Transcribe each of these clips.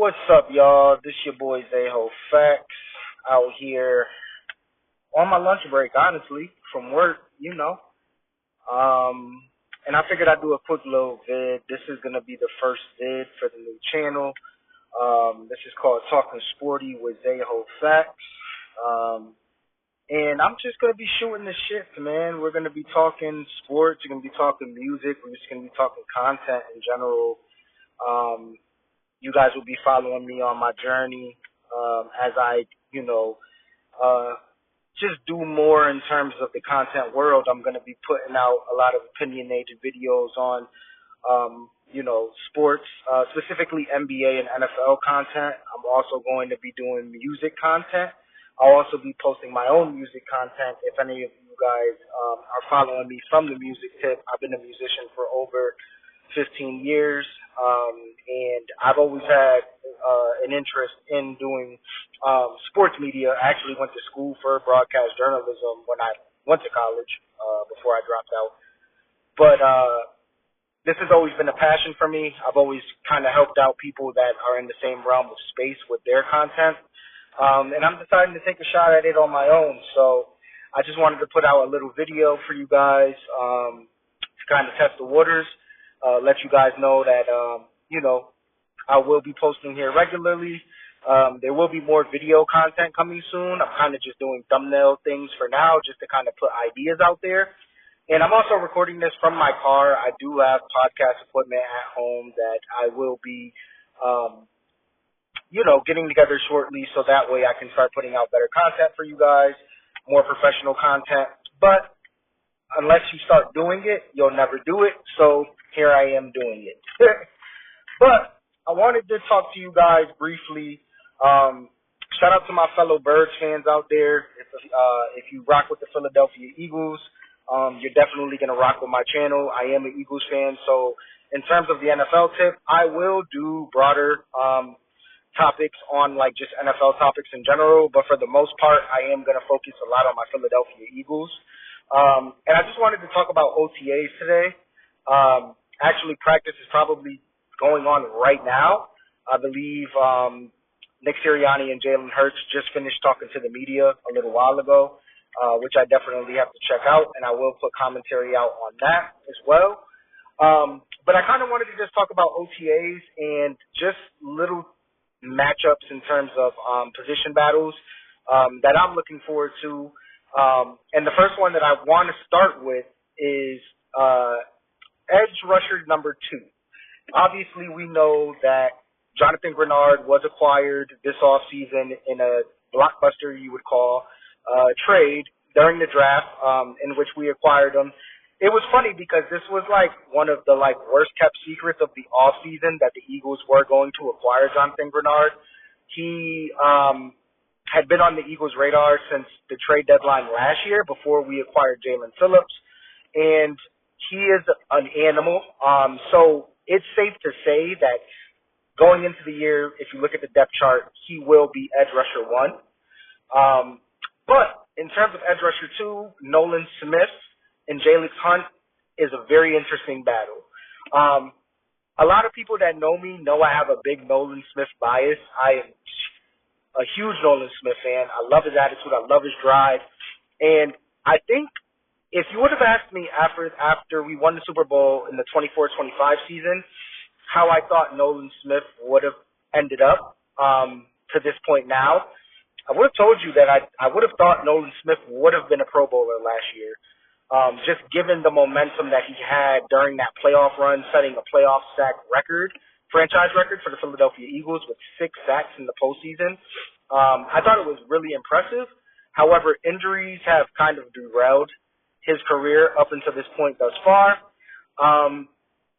What's up, y'all? This your boy Sejofcts out here on my lunch break, honestly, from work, and I figured I'd do a quick little vid. This is gonna be the first vid for the new channel. This is called Talking Sporty with Sejofcts. And I'm just gonna be shooting the shit, man. We're gonna be talking sports. We're gonna be talking music. We're just gonna be talking content in general. You guys will be following me on my journey as I, just do more in terms of the content world. I'm going to be putting out a lot of opinionated videos on, sports, specifically NBA and NFL content. I'm also going to be doing music content. I'll also be posting my own music content. If any of you guys are following me from the music tip, I've been a musician for over 15 years, and I've always had an interest in doing sports media. I actually went to school for broadcast journalism when I went to college before I dropped out. But this has always been a passion for me. I've always kind of helped out people that are in the same realm of space with their content, and I'm deciding to take a shot at it on my own. So I just wanted to put out a little video for you guys to kind of test the waters. Let you guys know that, I will be posting here regularly. There will be more video content coming soon. I'm kind of just doing thumbnail things for now just to kind of put ideas out there. And I'm also recording this from my car. I do have podcast equipment at home that I will be, getting together shortly so that way I can start putting out better content for you guys, more professional content. But unless you start doing it, you'll never do it. So here I am doing it. But I wanted to talk to you guys briefly. Shout out to my fellow Birds fans out there. If you rock with the Philadelphia Eagles, you're definitely going to rock with my channel. I am an Eagles fan. So in terms of the NFL tip, I will do broader topics on like just NFL topics in general. But for the most part, I am going to focus a lot on my Philadelphia Eagles. And I just wanted to talk about OTAs today. Actually, practice is probably going on right now. I believe Nick Sirianni and Jalen Hurts just finished talking to the media a little while ago, which I definitely have to check out, and I will put commentary out on that as well. But I kind of wanted to just talk about OTAs and just little matchups in terms of position battles that I'm looking forward to. And the first one that I want to start with is edge rusher number 2. Obviously, we know that Jonathan Grenard was acquired this offseason in a blockbuster, you would call, trade during the draft in which we acquired him. It was funny because this was like one of the worst kept secrets of the offseason that the Eagles were going to acquire Jonathan Grenard. He had been on the Eagles' radar since the trade deadline last year before we acquired Jalen Phillips, and he is an animal. So it's safe to say that going into the year, if you look at the depth chart, he will be edge rusher 1. But in terms of edge rusher 2, Nolan Smith and Jalix Hunt is a very interesting battle. A lot of people that know me know I have a big Nolan Smith bias. I am a huge Nolan Smith fan. I love his attitude. I love his drive. And I think if you would have asked me after we won the Super Bowl in the 24-25 season how I thought Nolan Smith would have ended up to this point now, I would have told you that I would have thought Nolan Smith would have been a Pro Bowler last year, just given the momentum that he had during that playoff run, setting a playoff sack record. Franchise record for the Philadelphia Eagles with 6 sacks in the postseason. I thought it was really impressive. However, injuries have kind of derailed his career up until this point thus far.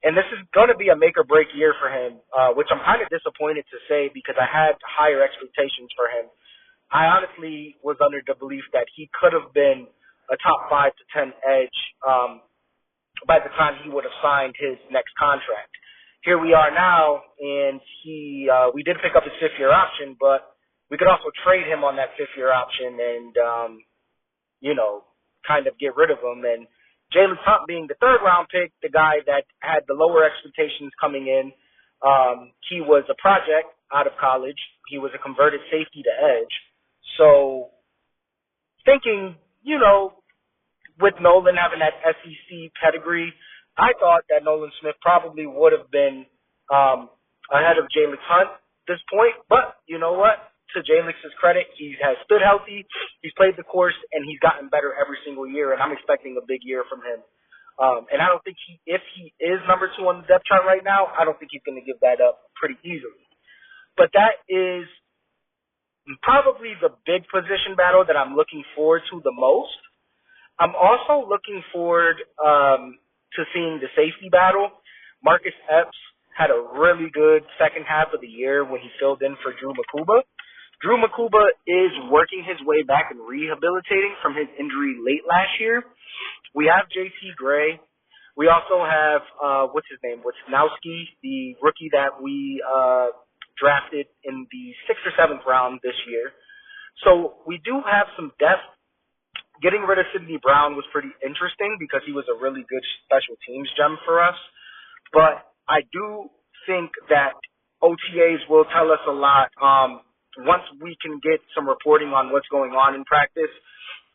And this is going to be a make or break year for him, which I'm kind of disappointed to say because I had higher expectations for him. I honestly was under the belief that he could have been a top 5 to 10 edge by the time he would have signed his next contract. Here we are now, and we did pick up his 5th-year option, but we could also trade him on that 5th-year option and, kind of get rid of him. And Jalen Hunt being the 3rd-round pick, the guy that had the lower expectations coming in, he was a project, out of college. He was a converted safety to edge. So thinking, with Nolan having that SEC pedigree, I thought that Nolan Smith probably would have been ahead of Jalix Hunt at this point. But you know what? To Jalix's credit, he has stood healthy, he's played the course, and he's gotten better every single year, and I'm expecting a big year from him. And I don't think if he is number 2 on the depth chart right now, I don't think he's going to give that up pretty easily. But that is probably the big position battle that I'm looking forward to the most. I'm also looking forward to seeing the safety battle. Marcus Epps had a really good second half of the year when he filled in for Drew Makuba. Drew Makuba is working his way back and rehabilitating from his injury late last year. We have J.T. Gray. We also have, Wisnowski, the rookie that we drafted in the 6th or 7th round this year. So we do have some depth. Getting rid of Sidney Brown was pretty interesting because he was a really good special teams gem for us. But I do think that OTAs will tell us a lot once we can get some reporting on what's going on in practice,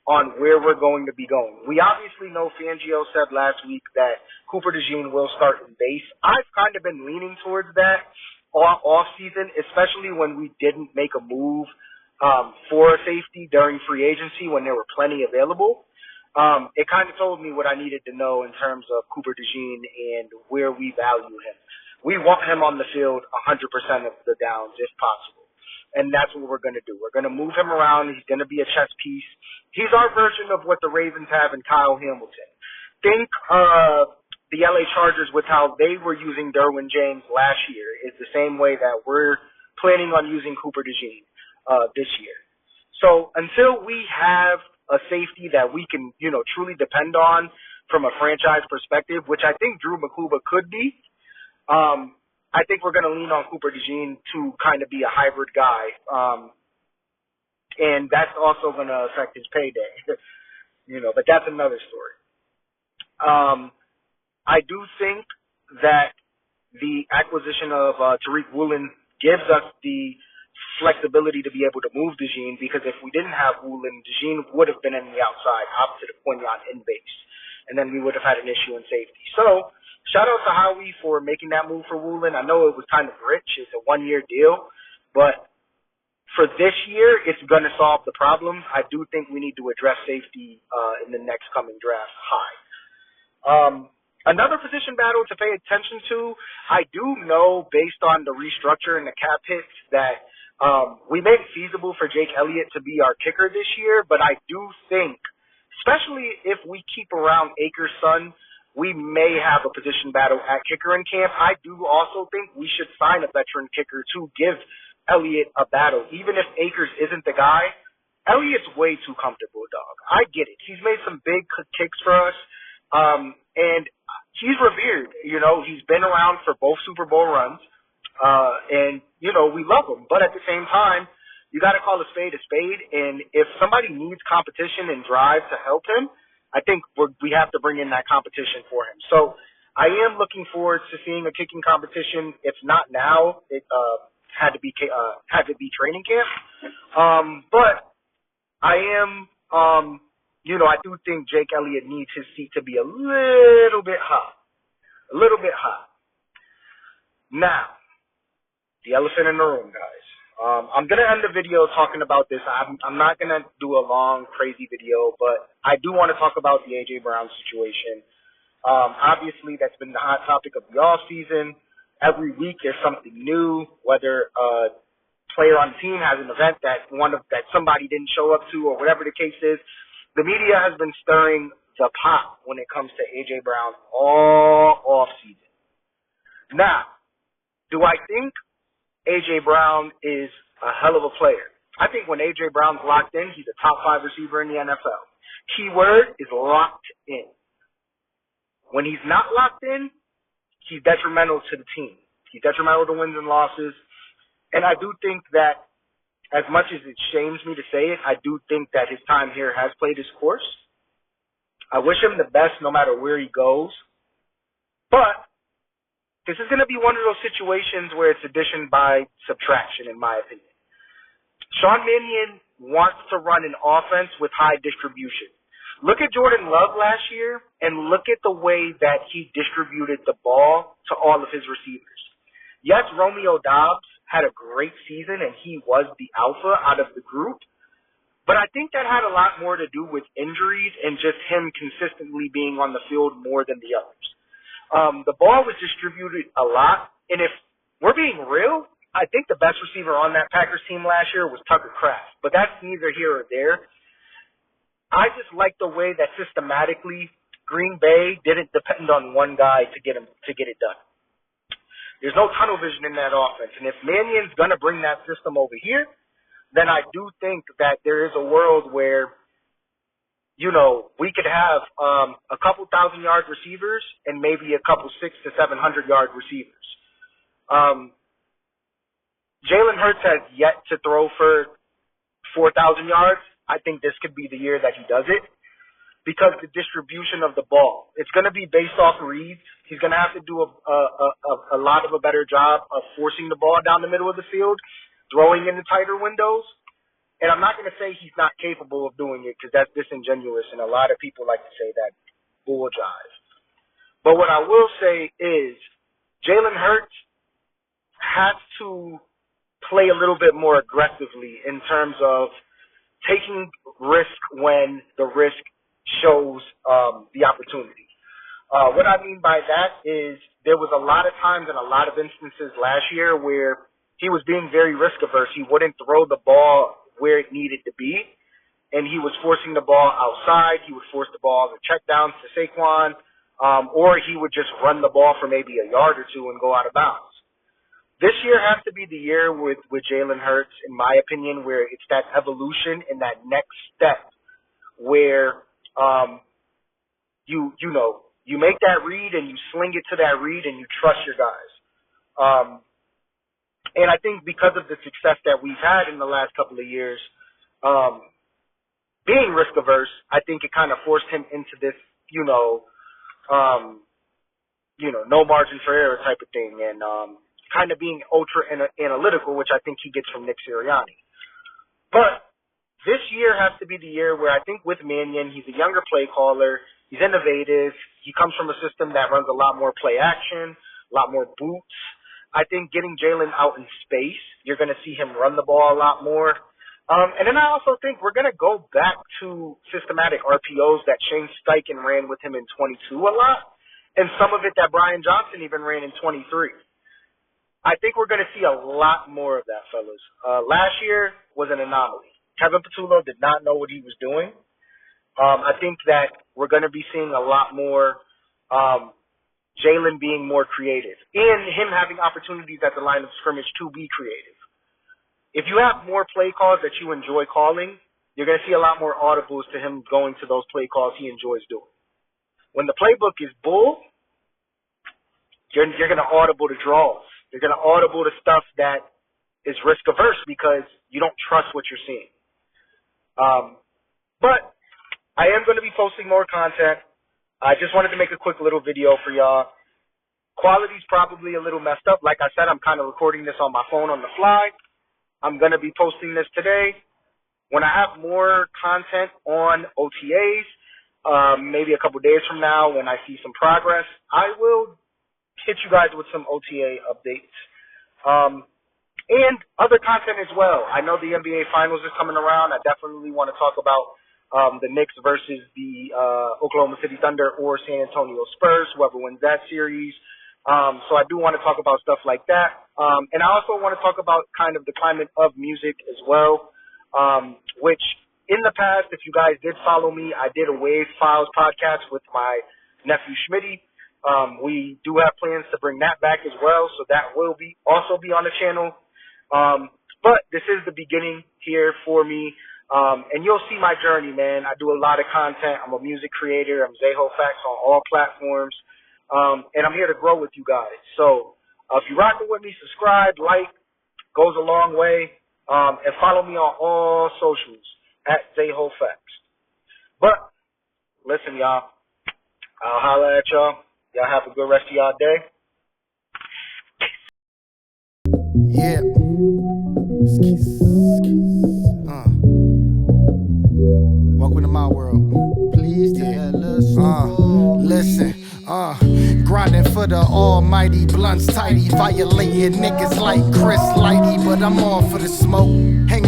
on where we're going to be going. We obviously know Fangio said last week that Cooper DeJean will start in base. I've kind of been leaning towards that off season, especially when we didn't make a move for a safety during free agency when there were plenty available. It kind of told me what I needed to know in terms of Cooper DeJean and where we value him. We want him on the field 100% of the downs if possible. And that's what we're going to do. We're going to move him around. He's going to be a chess piece. He's our version of what the Ravens have in Kyle Hamilton. Think the LA Chargers with how they were using Derwin James last year is the same way that we're planning on using Cooper DeJean this year. So until we have a safety that we can, truly depend on from a franchise perspective, which I think Drew Makuba could be, I think we're going to lean on Cooper DeJean to kind of be a hybrid guy. And that's also going to affect his payday, but that's another story. I do think that the acquisition of Tariq Woolen gives us the flexibility to be able to move DeJean, because if we didn't have Woolen, DeJean would have been in the outside opposite of Quinyon in base, and then we would have had an issue in safety. So shout out to Howie for making that move for Woolen. I know it was kind of rich. It's a 1-year deal, but for this year, it's going to solve the problem. I do think we need to address safety in the next coming draft high. Another position battle to pay attention to, I do know based on the restructure and the cap hits that we made it feasible for Jake Elliott to be our kicker this year, but I do think, especially if we keep around Akers' son, we may have a position battle at kicker in camp. I do also think we should sign a veteran kicker to give Elliott a battle. Even if Akers isn't the guy, Elliott's way too comfortable, dog. I get it. He's made some big kicks for us, and he's revered. He's been around for both Super Bowl runs, and, we love him. But at the same time, you got to call a spade, and if somebody needs competition and drive to help him, I think we have to bring in that competition for him. So I am looking forward to seeing a kicking competition. If not now, it had to be training camp. But I am, I do think Jake Elliott needs his seat to be a little bit hot. Now, the elephant in the room, guys. I'm going to end the video talking about this. I'm not going to do a long, crazy video, but I do want to talk about the A.J. Brown situation. Obviously, that's been the hot topic of the offseason. Every week there's something new, whether a player on the team has an event that somebody didn't show up to or whatever the case is. The media has been stirring the pot when it comes to A.J. Brown all offseason. Now, do I think A.J. Brown is a hell of a player? I think when A.J. Brown's locked in, he's a top 5 receiver in the NFL. Keyword is locked in. When he's not locked in, he's detrimental to the team. He's detrimental to wins and losses. And I do think that, as much as it shames me to say it, I do think that his time here has played his course. I wish him the best no matter where he goes. But this is going to be one of those situations where it's addition by subtraction, in my opinion. Sean Mannion wants to run an offense with high distribution. Look at Jordan Love last year and look at the way that he distributed the ball to all of his receivers. Yes, Romeo Doubs had a great season and he was the alpha out of the group, but I think that had a lot more to do with injuries and just him consistently being on the field more than the others. The ball was distributed a lot, and if we're being real, I think the best receiver on that Packers team last year was Tucker Kraft, but that's neither here or there. I just like the way that systematically Green Bay didn't depend on one guy to get it done. There's no tunnel vision in that offense, and if Mannion's going to bring that system over here, then I do think that there is a world where, you know, we could have a couple 1,000-yard receivers and maybe a couple 600 to 700-yard receivers. Jalen Hurts has yet to throw for 4,000 yards. I think this could be the year that he does it because the distribution of the ball, it's going to be based off reads. He's going to have to do a lot of a better job of forcing the ball down the middle of the field, throwing in the tighter windows. And I'm not going to say he's not capable of doing it because that's disingenuous, and a lot of people like to say that bull jive. But what I will say is Jalen Hurts has to play a little bit more aggressively in terms of taking risk when the risk shows the opportunity. What I mean by that is there was a lot of times and a lot of instances last year where he was being very risk averse. He wouldn't throw the ball where it needed to be, and he was forcing the ball outside. He would force the ball to check downs to Saquon, or he would just run the ball for maybe a yard or two and go out of bounds. This year has to be the year with Jalen Hurts, in my opinion, where it's that evolution and that next step where you make that read and you sling it to that read and you trust your guys. And I think because of the success that we've had in the last couple of years, being risk averse, I think it kind of forced him into this, no margin for error type of thing, and kind of being ultra analytical, which I think he gets from Nick Sirianni. But this year has to be the year where I think with Mannion, he's a younger play caller, he's innovative, he comes from a system that runs a lot more play action, a lot more boots. I think getting Jalen out in space, you're going to see him run the ball a lot more. And then I also think we're going to go back to systematic RPOs that Shane Steichen ran with him in 22 a lot, and some of it that Brian Johnson even ran in 23. I think we're going to see a lot more of that, fellas. Last year was an anomaly. Kevin Patullo did not know what he was doing. I think that we're going to be seeing a lot more Jalen being more creative and him having opportunities at the line of scrimmage to be creative. If you have more play calls that you enjoy calling, you're going to see a lot more audibles to him going to those play calls he enjoys doing. When the playbook is bull, you're going to audible to draws. You're going to audible to stuff that is risk averse because you don't trust what you're seeing. But I am going to be posting more content. I just wanted to make a quick little video for y'all. Quality's probably a little messed up. Like I said, I'm kind of recording this on my phone on the fly. I'm going to be posting this today. When I have more content on OTAs, maybe a couple days from now when I see some progress, I will hit you guys with some OTA updates. And other content as well. I know the NBA Finals is coming around. I definitely want to talk about the Knicks versus the Oklahoma City Thunder or San Antonio Spurs, whoever wins that series. So I do want to talk about stuff like that. And I also want to talk about kind of the climate of music as well, which in the past, if you guys did follow me, I did a Wave Files podcast with my nephew Schmitty. We do have plans to bring that back as well, so that will also be on the channel. But this is the beginning here for me, and you'll see my journey, man. I do a lot of content. I'm a music creator. I'm Sejofcts on all platforms, and I'm here to grow with you guys. So if you're rocking with me, subscribe, like, goes a long way, and follow me on all socials at Sejofcts. But listen, y'all, I'll holler at y'all. Y'all have a good rest of y'all day. Yeah. Welcome to my world. Please listen. Grinding for the almighty, blunts tidy, violating niggas like Chris Lighty, but I'm all for the smoke. Hang